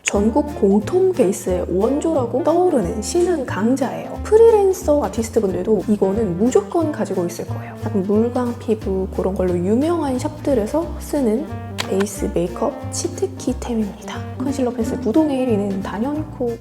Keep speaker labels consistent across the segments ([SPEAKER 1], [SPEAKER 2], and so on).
[SPEAKER 1] 전국 공통 베이스의 원조라고 떠오르는 신흥 강자예요. 프리랜서 아티스트분들도 이거는 무조건 가지고 있을 거예요. 약간 물광 피부 그런 걸로 유명한 샵들에서 쓰는 베이스 메이크업 치트키템입니다. 컨실러 펜슬 무동의 1위는 단연코.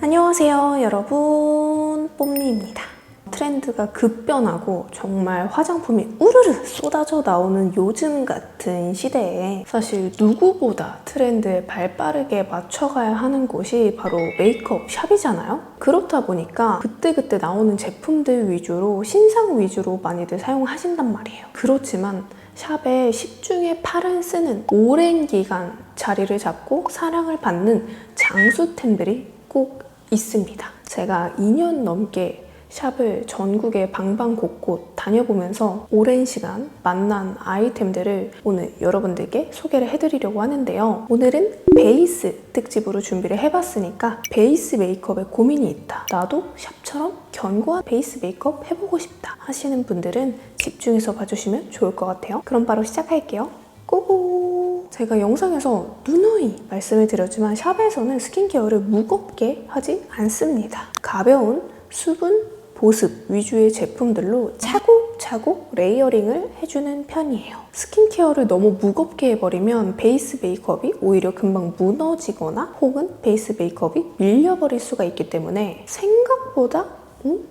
[SPEAKER 1] 안녕하세요 여러분, 뽐니입니다. 트렌드가 급변하고 정말 화장품이 우르르 쏟아져 나오는 요즘 같은 시대에 사실 누구보다 트렌드에 발빠르게 맞춰가야 하는 곳이 바로 메이크업 샵이잖아요. 그렇다 보니까 그때그때 나오는 제품들 위주로 신상 위주로 많이들 사용하신단 말이에요. 그렇지만 샵에 10중에 8은 쓰는 오랜 기간 자리를 잡고 사랑을 받는 장수템들이 꼭 있습니다. 제가 2년 넘게 샵을 전국의 방방곳곳 다녀보면서 오랜 시간 만난 아이템들을 오늘 여러분들께 소개를 해드리려고 하는데요. 오늘은 베이스 특집으로 준비를 해봤으니까 베이스 메이크업에 고민이 있다, 나도 샵처럼 견고한 베이스 메이크업 해보고 싶다 하시는 분들은 집중해서 봐주시면 좋을 것 같아요. 그럼 바로 시작할게요. 고고! 제가 영상에서 누누이 말씀을 드렸지만 샵에서는 스킨케어를 무겁게 하지 않습니다. 가벼운 수분 보습 위주의 제품들로 차곡차곡 레이어링을 해주는 편이에요. 스킨케어를 너무 무겁게 해버리면 베이스 메이크업이 오히려 금방 무너지거나 혹은 베이스 메이크업이 밀려버릴 수가 있기 때문에 생각보다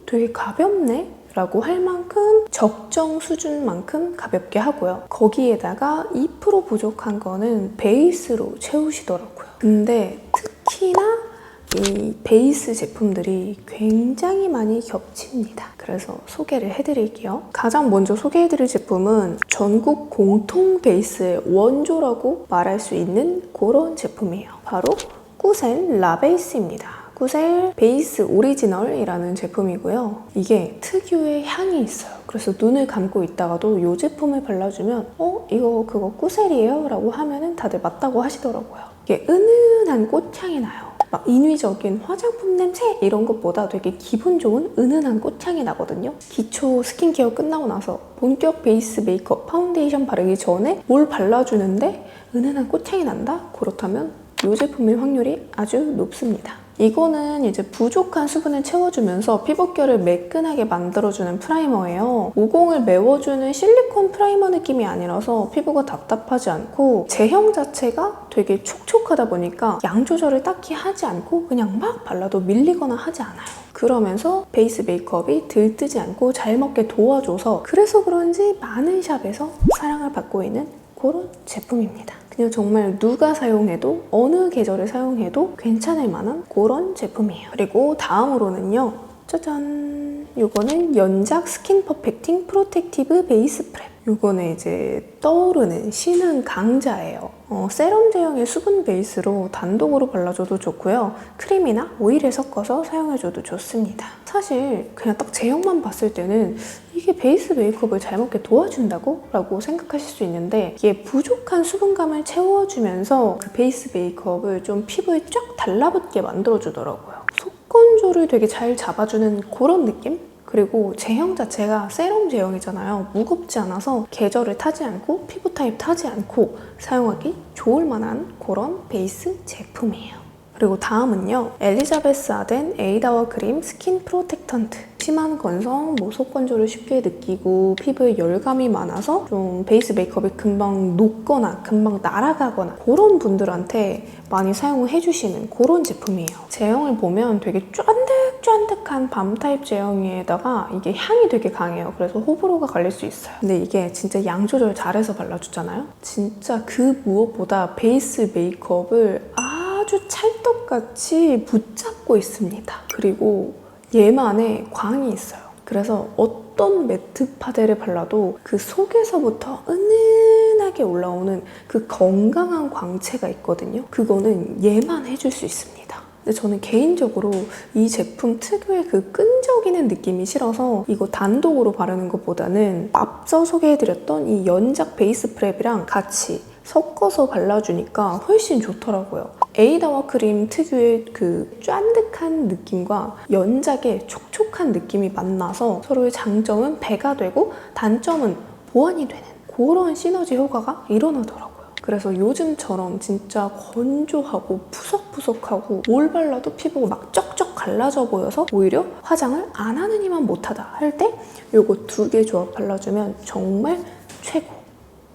[SPEAKER 1] 되게 가볍네? 라고 할 만큼 적정 수준만큼 가볍게 하고요. 거기에다가 2% 부족한 거는 베이스로 채우시더라고요. 근데 특히나 이 베이스 제품들이 굉장히 많이 겹칩니다. 그래서 소개를 해드릴게요. 가장 먼저 소개해드릴 제품은 전국 공통 베이스의 원조라고 말할 수 있는 그런 제품이에요. 바로 꾸셀 라베이스입니다. 꾸셀 베이스 오리지널이라는 제품이고요. 이게 특유의 향이 있어요. 그래서 눈을 감고 있다가도 이 제품을 발라주면 이거 그거 꾸셀이에요? 라고 하면은 다들 맞다고 하시더라고요. 이게 은은한 꽃향이 나요. 막 인위적인 화장품 냄새 이런 것보다 되게 기분 좋은 은은한 꽃향이 나거든요. 기초 스킨케어 끝나고 나서 본격 베이스 메이크업 파운데이션 바르기 전에 뭘 발라주는데 은은한 꽃향이 난다? 그렇다면 이 제품일 확률이 아주 높습니다. 이거는 이제 부족한 수분을 채워주면서 피부결을 매끈하게 만들어주는 프라이머예요. 모공을 메워주는 실리콘 프라이머 느낌이 아니라서 피부가 답답하지 않고 제형 자체가 되게 촉촉하다 보니까 양 조절을 딱히 하지 않고 그냥 막 발라도 밀리거나 하지 않아요. 그러면서 베이스 메이크업이 들뜨지 않고 잘 먹게 도와줘서 그래서 그런지 많은 샵에서 사랑을 받고 있는 그런 제품입니다. 그냥 정말 누가 사용해도 어느 계절에 사용해도 괜찮을 만한 그런 제품이에요. 그리고 다음으로는요, 짜잔! 이거는 연작 스킨 퍼펙팅 프로텍티브 베이스 프랩. 이거는 이제 떠오르는 신흥 강자예요. 세럼 제형의 수분 베이스로 단독으로 발라줘도 좋고요. 크림이나 오일을 섞어서 사용해줘도 좋습니다. 사실 그냥 딱 제형만 봤을 때는 이게 베이스 메이크업을 잘 먹게 도와준다고? 라고 생각하실 수 있는데 이게 부족한 수분감을 채워주면서 그 베이스 메이크업을 좀 피부에 쫙 달라붙게 만들어주더라고요. 속건조를 되게 잘 잡아주는 그런 느낌? 그리고 제형 자체가 세럼 제형이잖아요. 무겁지 않아서 계절을 타지 않고 피부 타입 타지 않고 사용하기 좋을 만한 그런 베이스 제품이에요. 그리고 다음은요, 엘리자베스 아덴 에이다워 크림 스킨 프로텍턴트. 심한 건성, 속건조를 쉽게 느끼고 피부에 열감이 많아서 좀 베이스 메이크업이 금방 녹거나 금방 날아가거나 그런 분들한테 많이 사용을 해주시는 그런 제품이에요. 제형을 보면 되게 쫀득쫀득한 밤 타입 제형에다가 이게 향이 되게 강해요. 그래서 호불호가 갈릴 수 있어요. 근데 이게 진짜 양 조절 잘해서 발라주잖아요? 진짜 그 무엇보다 베이스 메이크업을 아주 찰떡같이 붙잡고 있습니다. 그리고 얘만의 광이 있어요. 그래서 어떤 매트 파데를 발라도 그 속에서부터 은은하게 올라오는 그 건강한 광채가 있거든요. 그거는 얘만 해줄 수 있습니다. 근데 저는 개인적으로 이 제품 특유의 그 끈적이는 느낌이 싫어서 이거 단독으로 바르는 것보다는 앞서 소개해드렸던 이 연작 베이스 프랩이랑 같이 섞어서 발라주니까 훨씬 좋더라고요. 에이다워 크림 특유의 그 쫀득한 느낌과 연작의 촉촉한 느낌이 만나서 서로의 장점은 배가 되고 단점은 보완이 되는 그런 시너지 효과가 일어나더라고요. 그래서 요즘처럼 진짜 건조하고 푸석푸석하고 뭘 발라도 피부가 막 쩍쩍 갈라져 보여서 오히려 화장을 안 하는 이만 못하다 할 때 요거 2개 조합 발라주면 정말 최고.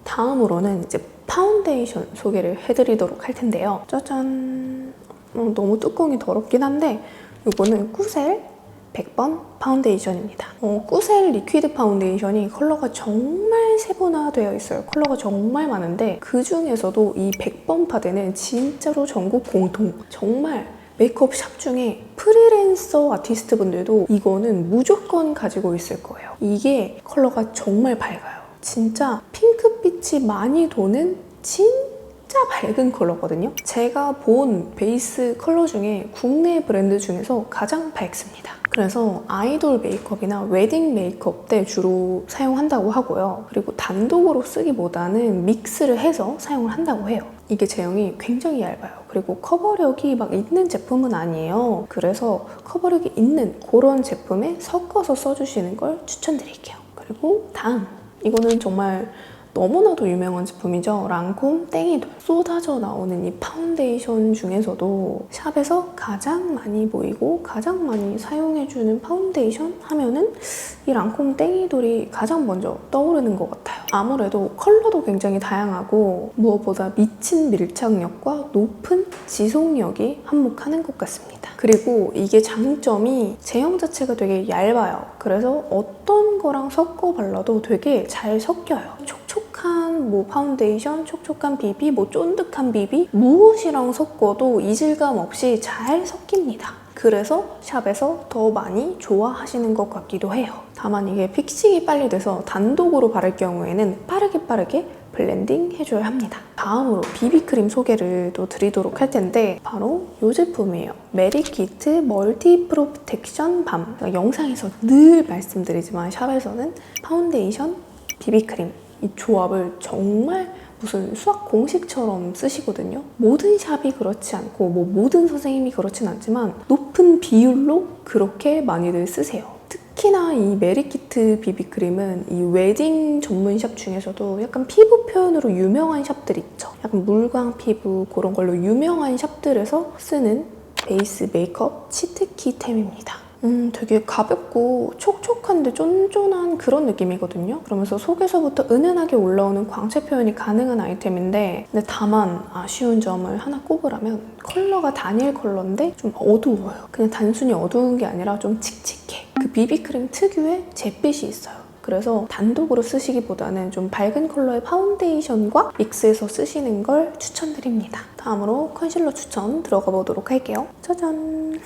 [SPEAKER 1] 다음으로는 이제 파운데이션 소개를 해드리도록 할 텐데요. 짜잔! 너무 뚜껑이 더럽긴 한데 요거는 꾸셀 100번 파운데이션입니다. 꾸셀 리퀴드 파운데이션이 컬러가 정말 세분화되어 있어요. 컬러가 정말 많은데 그 중에서도 이 100번 파데는 진짜로 전국 공통. 정말 메이크업 샵 중에 프리랜서 아티스트 분들도 이거는 무조건 가지고 있을 거예요. 이게 컬러가 정말 밝아요. 진짜 핑크빛이 많이 도는 진짜 밝은 컬러거든요. 제가 본 베이스 컬러 중에 국내 브랜드 중에서 가장 밝습니다. 그래서 아이돌 메이크업이나 웨딩 메이크업 때 주로 사용한다고 하고요. 그리고 단독으로 쓰기보다는 믹스를 해서 사용을 한다고 해요. 이게 제형이 굉장히 얇아요. 그리고 커버력이 막 있는 제품은 아니에요. 그래서 커버력이 있는 그런 제품에 섞어서 써주시는 걸 추천드릴게요. 그리고 다음, 이거는 정말 너무나도 유명한 제품이죠. 랑콤 땡이돌. 쏟아져 나오는 이 파운데이션 중에서도 샵에서 가장 많이 보이고 가장 많이 사용해주는 파운데이션 하면은 이 랑콤 땡이돌이 가장 먼저 떠오르는 것 같아요. 아무래도 컬러도 굉장히 다양하고 무엇보다 미친 밀착력과 높은 지속력이 한몫하는 것 같습니다. 그리고 이게 장점이 제형 자체가 되게 얇아요. 그래서 어떤 거랑 섞어 발라도 되게 잘 섞여요. 촉촉한 뭐 파운데이션, 촉촉한 비비, 뭐 쫀득한 비비 무엇이랑 섞어도 이질감 없이 잘 섞입니다. 그래서 샵에서 더 많이 좋아하시는 것 같기도 해요. 다만 이게 픽싱이 빨리 돼서 단독으로 바를 경우에는 빠르게 블렌딩 해줘야 합니다. 다음으로 비비크림 소개를 또 드리도록 할 텐데 바로 이 제품이에요. 메리키트 멀티 프로텍션 밤. 영상에서 늘 말씀드리지만 샵에서는 파운데이션, 비비크림 이 조합을 정말 무슨 수학 공식처럼 쓰시거든요. 모든 샵이 그렇지 않고 뭐 모든 선생님이 그렇진 않지만 높은 비율로 그렇게 많이들 쓰세요. 특히나 이 메리키트 비비크림은 이 웨딩 전문 샵 중에서도 약간 피부 표현으로 유명한 샵들 있죠. 약간 물광 피부 그런 걸로 유명한 샵들에서 쓰는 베이스 메이크업 치트키템입니다. 되게 가볍고 촉촉한데 쫀쫀한 그런 느낌이거든요. 그러면서 속에서부터 은은하게 올라오는 광채 표현이 가능한 아이템인데 근데 다만 아쉬운 점을 하나 꼽으라면 컬러가 다니엘 컬러인데 좀 어두워요. 그냥 단순히 어두운 게 아니라 좀 칙칙해. 그 비비크림 특유의 잿빛이 있어요. 그래서 단독으로 쓰시기보다는 좀 밝은 컬러의 파운데이션과 믹스해서 쓰시는 걸 추천드립니다. 다음으로 컨실러 추천 들어가 보도록 할게요. 짜잔!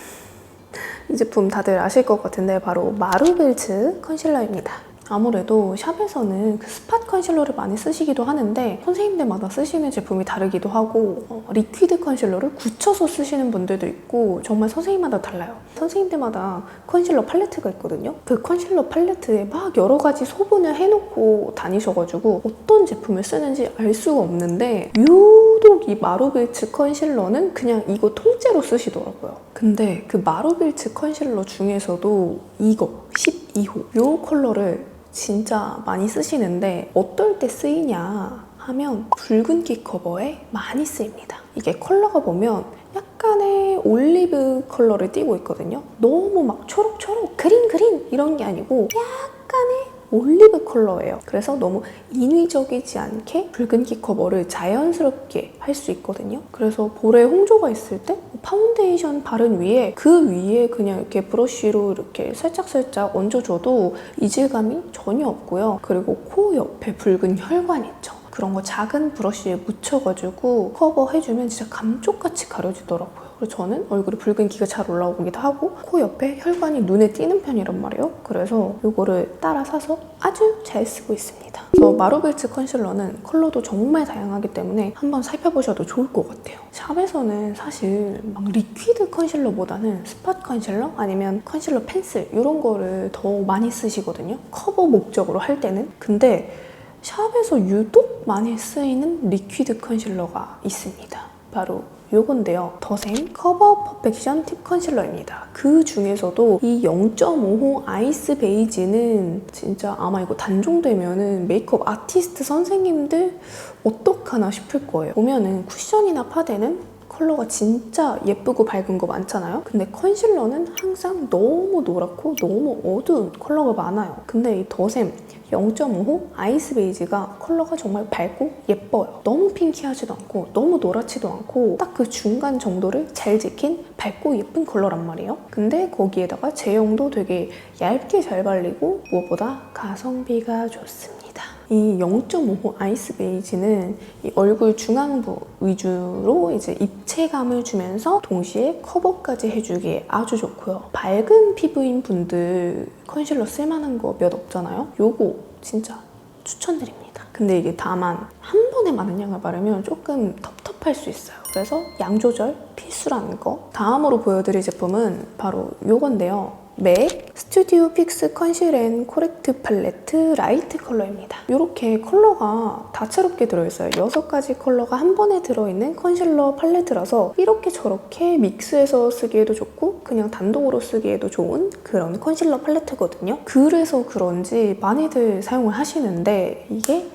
[SPEAKER 1] 이 제품 다들 아실 것 같은데 바로 마루벨츠 컨실러입니다. 아무래도 샵에서는 그 스팟 컨실러를 많이 쓰시기도 하는데 선생님들마다 쓰시는 제품이 다르기도 하고 리퀴드 컨실러를 굳혀서 쓰시는 분들도 있고 정말 선생님마다 달라요. 선생님들마다 컨실러 팔레트가 있거든요. 그 컨실러 팔레트에 막 여러 가지 소분을 해놓고 다니셔가지고 어떤 제품을 쓰는지 알 수가 없는데 유독 이 마루벨츠 컨실러는 그냥 이거 통째로 쓰시더라고요. 근데 그 마루벨츠 컨실러 중에서도 이거 12호 이 컬러를 진짜 많이 쓰시는데 어떨 때 쓰이냐 하면 붉은기 커버에 많이 쓰입니다. 이게 컬러가 보면 약간의 올리브 컬러를 띠고 있거든요. 너무 막 초록초록 그린 이런 게 아니고 약간의 올리브 컬러예요. 그래서 너무 인위적이지 않게 붉은기 커버를 자연스럽게 할 수 있거든요. 그래서 볼에 홍조가 있을 때 파운데이션 바른 위에 그 위에 그냥 이렇게 브러쉬로 이렇게 살짝살짝 얹어줘도 이질감이 전혀 없고요. 그리고 코 옆에 붉은 혈관 있죠. 그런 거 작은 브러쉬에 묻혀가지고 커버해주면 진짜 감쪽같이 가려지더라고요. 그래서 저는 얼굴에 붉은기가 잘 올라오기도 하고 코 옆에 혈관이 눈에 띄는 편이란 말이에요. 그래서 이거를 따라 사서 아주 잘 쓰고 있습니다. 그래서 마루벨츠 컨실러는 컬러도 정말 다양하기 때문에 한번 살펴보셔도 좋을 것 같아요. 샵에서는 사실 막 리퀴드 컨실러보다는 스팟 컨실러 아니면 컨실러 펜슬 이런 거를 더 많이 쓰시거든요. 커버 목적으로 할 때는. 근데 샵에서 유독 많이 쓰이는 리퀴드 컨실러가 있습니다. 바로 요건데요. 더샘 커버 퍼펙션 팁 컨실러입니다. 그 중에서도 이 0.5호 아이스 베이지는 진짜 아마 이거 단종되면은 메이크업 아티스트 선생님들 어떡하나 싶을 거예요. 보면은 쿠션이나 파데는 컬러가 진짜 예쁘고 밝은 거 많잖아요. 근데 컨실러는 항상 너무 노랗고 너무 어두운 컬러가 많아요. 근데 이 더샘 0.5호 아이스 베이지가 컬러가 정말 밝고 예뻐요. 너무 핑키하지도 않고 너무 노랗지도 않고 딱 그 중간 정도를 잘 지킨 밝고 예쁜 컬러란 말이에요. 근데 거기에다가 제형도 되게 얇게 잘 발리고 무엇보다 가성비가 좋습니다. 이 0.5호 아이스 베이지는 이 얼굴 중앙부 위주로 이제 입체감을 주면서 동시에 커버까지 해주기에 아주 좋고요. 밝은 피부인 분들 컨실러 쓸만한 거 몇 없잖아요. 요거 진짜 추천드립니다. 근데 이게 다만 한 번에 많은 양을 바르면 조금 텁텁할 수 있어요. 그래서 양 조절 필수라는 거. 다음으로 보여드릴 제품은 바로 요건데요. 맥 스튜디오 픽스 컨실 앤 코렉트 팔레트 라이트 컬러입니다. 이렇게 컬러가 다채롭게 들어있어요. 6가지 컬러가 한 번에 들어있는 컨실러 팔레트라서 이렇게 저렇게 믹스해서 쓰기에도 좋고 그냥 단독으로 쓰기에도 좋은 그런 컨실러 팔레트거든요. 그래서 그런지 많이들 사용을 하시는데 이게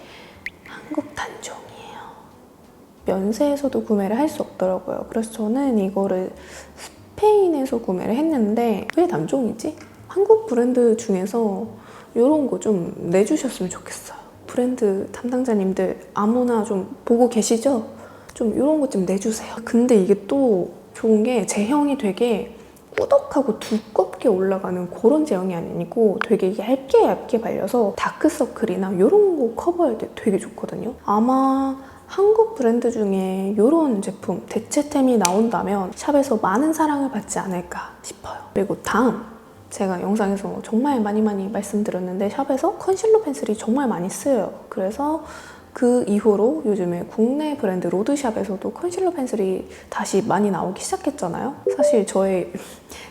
[SPEAKER 1] 한국 단종이에요. 면세에서도 구매를 할 수 없더라고요. 그래서 저는 이거를 스페인에서 구매를 했는데 왜 단종이지? 한국 브랜드 중에서 이런 거 좀 내주셨으면 좋겠어요. 브랜드 담당자님들 아무나 좀 보고 계시죠? 좀 이런 거 좀 내주세요. 근데 이게 또 좋은 게 제형이 되게 꾸덕하고 두껍게 올라가는 그런 제형이 아니고 되게 얇게 발려서 다크서클이나 이런 거 커버할 때 되게 좋거든요. 아마 한국 브랜드 중에 이런 제품, 대체템이 나온다면 샵에서 많은 사랑을 받지 않을까 싶어요. 그리고 다음, 제가 영상에서 정말 많이 말씀드렸는데 샵에서 컨실러 펜슬이 정말 많이 쓰여요. 그래서 그 이후로 요즘에 국내 브랜드 로드샵에서도 컨실러 펜슬이 다시 많이 나오기 시작했잖아요. 사실 저의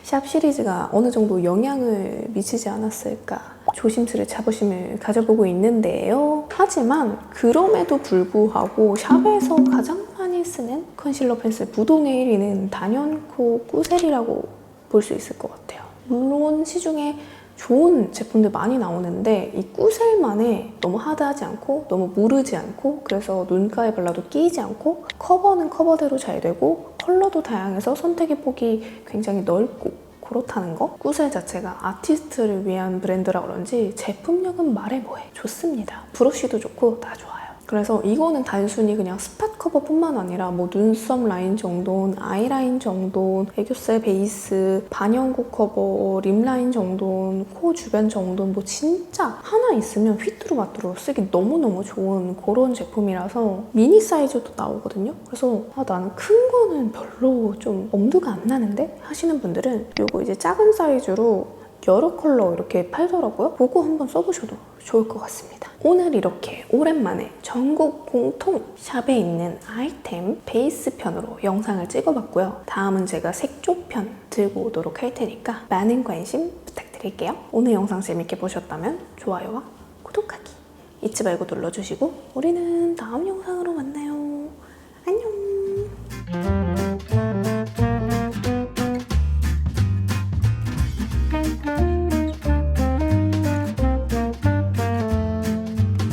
[SPEAKER 1] 샵 시리즈가 어느 정도 영향을 미치지 않았을까 조심스레 자부심을 가져보고 있는데요. 하지만 그럼에도 불구하고 샵에서 가장 많이 쓰는 컨실러 펜슬 부동의 1위는 단연코 꾸셀이라고 볼 수 있을 것 같아요. 물론 시중에 좋은 제품들 많이 나오는데 이 꾸셀만에 너무 하드하지 않고 너무 무르지 않고 그래서 눈가에 발라도 끼이지 않고 커버는 커버대로 잘 되고 컬러도 다양해서 선택의 폭이 굉장히 넓고 그렇다는 거. 꾸셀 자체가 아티스트를 위한 브랜드라 그런지 제품력은 말해 뭐해. 좋습니다. 브러쉬도 좋고 다 좋아요. 그래서 이거는 단순히 그냥 스팟 커버뿐만 아니라 뭐 눈썹 라인 정돈, 아이라인 정돈, 애교살 베이스, 반영구 커버, 립 라인 정돈, 코 주변 정돈 뭐 진짜 하나 있으면 휘뚜루마뚜루 쓰기 너무너무 좋은 그런 제품이라서 미니 사이즈도 나오거든요. 그래서 나는 큰 거는 별로 좀 엄두가 안 나는데 하시는 분들은 이거 이제 작은 사이즈로 여러 컬러 이렇게 팔더라고요. 그거 한번 써보셔도 좋을 것 같습니다. 오늘 이렇게 오랜만에 전국 공통 샵에 있는 아이템 베이스 편으로 영상을 찍어봤고요. 다음은 제가 색조 편 들고 오도록 할 테니까 많은 관심 부탁드릴게요. 오늘 영상 재밌게 보셨다면 좋아요와 구독하기 잊지 말고 눌러주시고 우리는 다음 영상으로 만나요.